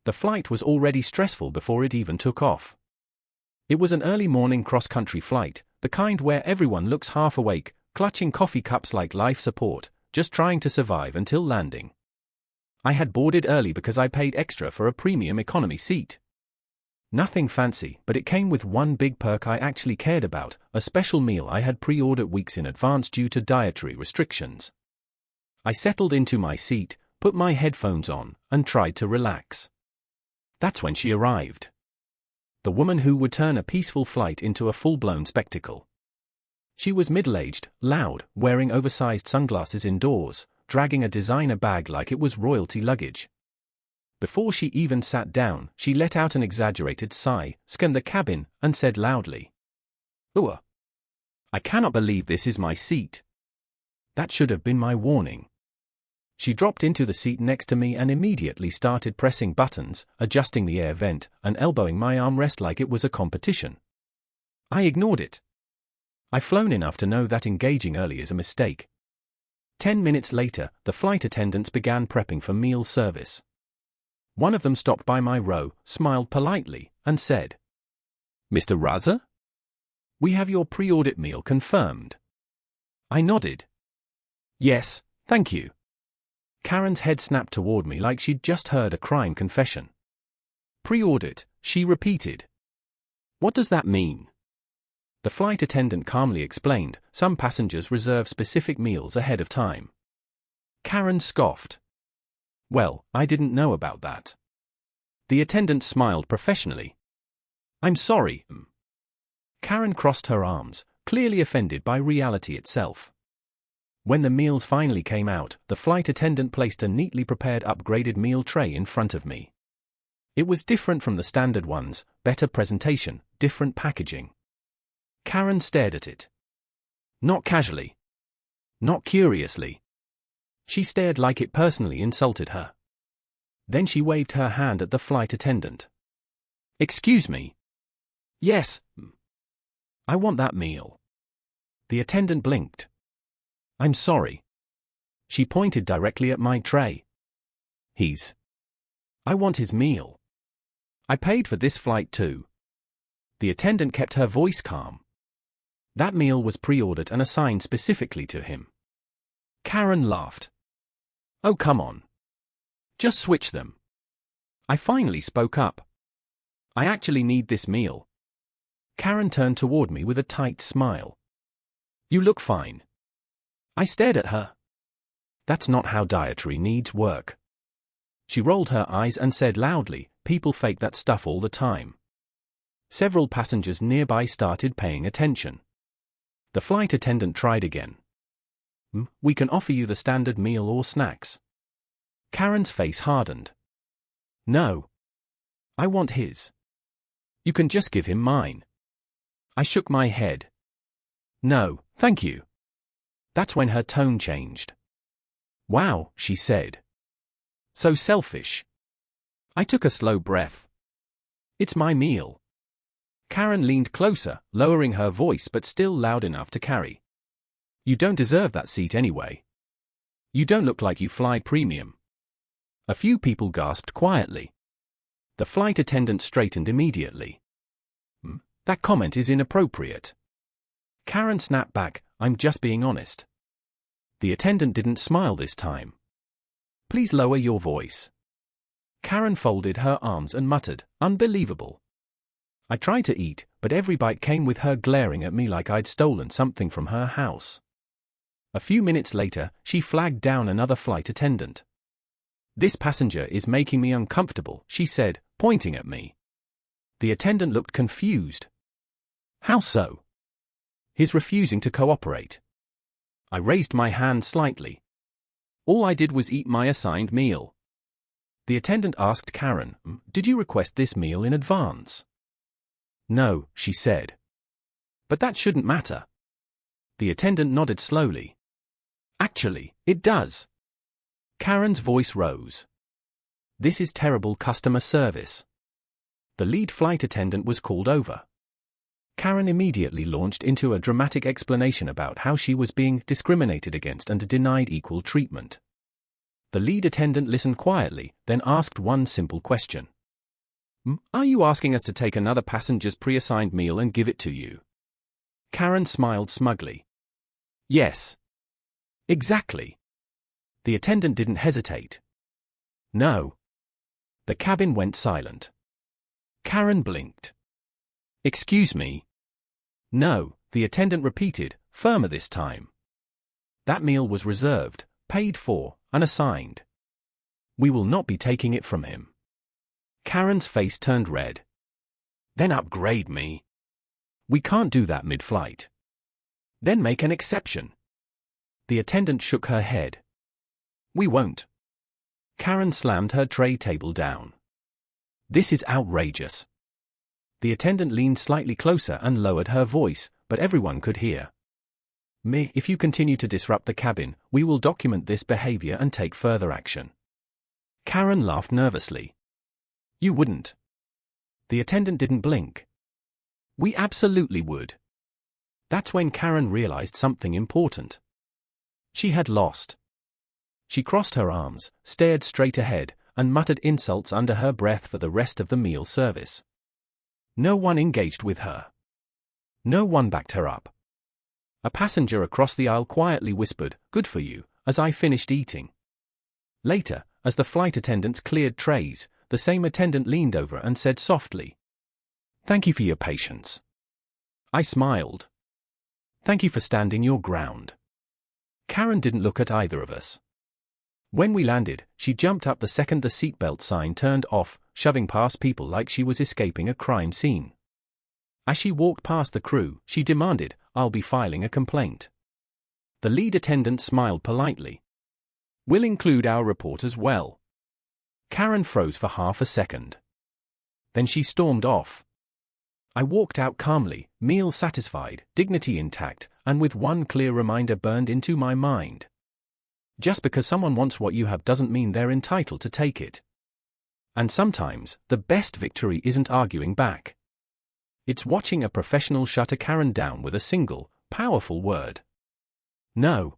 The flight was already stressful before it even took off. It was an early morning cross-country flight, the kind where everyone looks half awake, clutching coffee cups like life support, just trying to survive until landing. I had boarded early because I paid extra for a premium economy seat. Nothing fancy, but it came with one big perk I actually cared about, a special meal I had pre-ordered weeks in advance due to dietary restrictions. I settled into my seat, put my headphones on, and tried to relax. That's when she arrived. The woman who would turn a peaceful flight into a full-blown spectacle. She was middle-aged, loud, wearing oversized sunglasses indoors, dragging a designer bag like it was royalty luggage. Before she even sat down, she let out an exaggerated sigh, scanned the cabin, and said loudly, "Ooh, I cannot believe this is my seat. That should have been my warning." She dropped into the seat next to me and immediately started pressing buttons, adjusting the air vent, and elbowing my armrest like it was a competition. I ignored it. I've flown enough to know that engaging early is a mistake. 10 minutes later, the flight attendants began prepping for meal service. One of them stopped by my row, smiled politely, and said, "Mr. Raza? We have your pre-ordered meal confirmed." I nodded. "Yes, thank you." Karen's head snapped toward me like she'd just heard a crime confession. "Pre-ordered," she repeated. "What does that mean?" The flight attendant calmly explained, "Some passengers reserve specific meals ahead of time." Karen scoffed. "Well, I didn't know about that." The attendant smiled professionally. "I'm sorry." Karen crossed her arms, clearly offended by reality itself. When the meals finally came out, the flight attendant placed a neatly prepared upgraded meal tray in front of me. It was different from the standard ones, better presentation, different packaging. Karen stared at it. Not casually. Not curiously. She stared like it personally insulted her. Then she waved her hand at the flight attendant. "Excuse me." "Yes. I want that meal." The attendant blinked. "I'm sorry." She pointed directly at my tray. I want his meal. I paid for this flight too." The attendant kept her voice calm. That meal was pre-ordered and assigned specifically to him. Karen laughed. "Oh, come on. Just switch them." I finally spoke up. "I actually need this meal." Karen turned toward me with a tight smile. "You look fine." I stared at her. "That's not how dietary needs work." She rolled her eyes and said loudly, "People fake that stuff all the time." Several passengers nearby started paying attention. The flight attendant tried again. "We can offer you the standard meal or snacks." Karen's face hardened. "No. I want his. You can just give him mine." I shook my head. "No, thank you." That's when her tone changed. "Wow," she said. "So selfish." I took a slow breath. "It's my meal." Karen leaned closer, lowering her voice but still loud enough to carry. "You don't deserve that seat anyway. You don't look like you fly premium." A few people gasped quietly. The flight attendant straightened immediately. "That comment is inappropriate." Karen snapped back, "I'm just being honest." The attendant didn't smile this time. "Please lower your voice." Karen folded her arms and muttered, "Unbelievable." I tried to eat, but every bite came with her glaring at me like I'd stolen something from her house. A few minutes later, she flagged down another flight attendant. "This passenger is making me uncomfortable," she said, pointing at me. The attendant looked confused. "How so?" "He's refusing to cooperate." I raised my hand slightly. "All I did was eat my assigned meal." The attendant asked Karen, "Did you request this meal in advance?" "No," she said. "But that shouldn't matter." The attendant nodded slowly. "Actually, it does." Karen's voice rose. "This is terrible customer service." The lead flight attendant was called over. Karen immediately launched into a dramatic explanation about how she was being discriminated against and denied equal treatment. The lead attendant listened quietly, then asked one simple question. Are you asking us to take another passenger's pre-assigned meal and give it to you? Karen smiled smugly. Yes. Exactly. The attendant didn't hesitate. No. The cabin went silent. Karen blinked. Excuse me. No, the attendant repeated, firmer this time. That meal was reserved, paid for, and assigned. We will not be taking it from him. Karen's face turned red. Then upgrade me. We can't do that mid-flight. Then make an exception. The attendant shook her head. We won't. Karen slammed her tray table down. This is outrageous. The attendant leaned slightly closer and lowered her voice, but everyone could hear. If you continue to disrupt the cabin, we will document this behavior and take further action. Karen laughed nervously. You wouldn't. The attendant didn't blink. We absolutely would. That's when Karen realized something important. She had lost. She crossed her arms, stared straight ahead, and muttered insults under her breath for the rest of the meal service. No one engaged with her. No one backed her up. A passenger across the aisle quietly whispered, "Good for you," as I finished eating. Later, as the flight attendants cleared trays, the same attendant leaned over and said softly, "Thank you for your patience." I smiled. "Thank you for standing your ground." Karen didn't look at either of us. When we landed, she jumped up the second the seatbelt sign turned off, shoving past people like she was escaping a crime scene. As she walked past the crew, she demanded, "I'll be filing a complaint." The lead attendant smiled politely. "We'll include our report as well." Karen froze for half a second. Then she stormed off. I walked out calmly, meal satisfied, dignity intact, and with one clear reminder burned into my mind. Just because someone wants what you have doesn't mean they're entitled to take it. And sometimes, the best victory isn't arguing back. It's watching a professional shut a Karen down with a single, powerful word. No.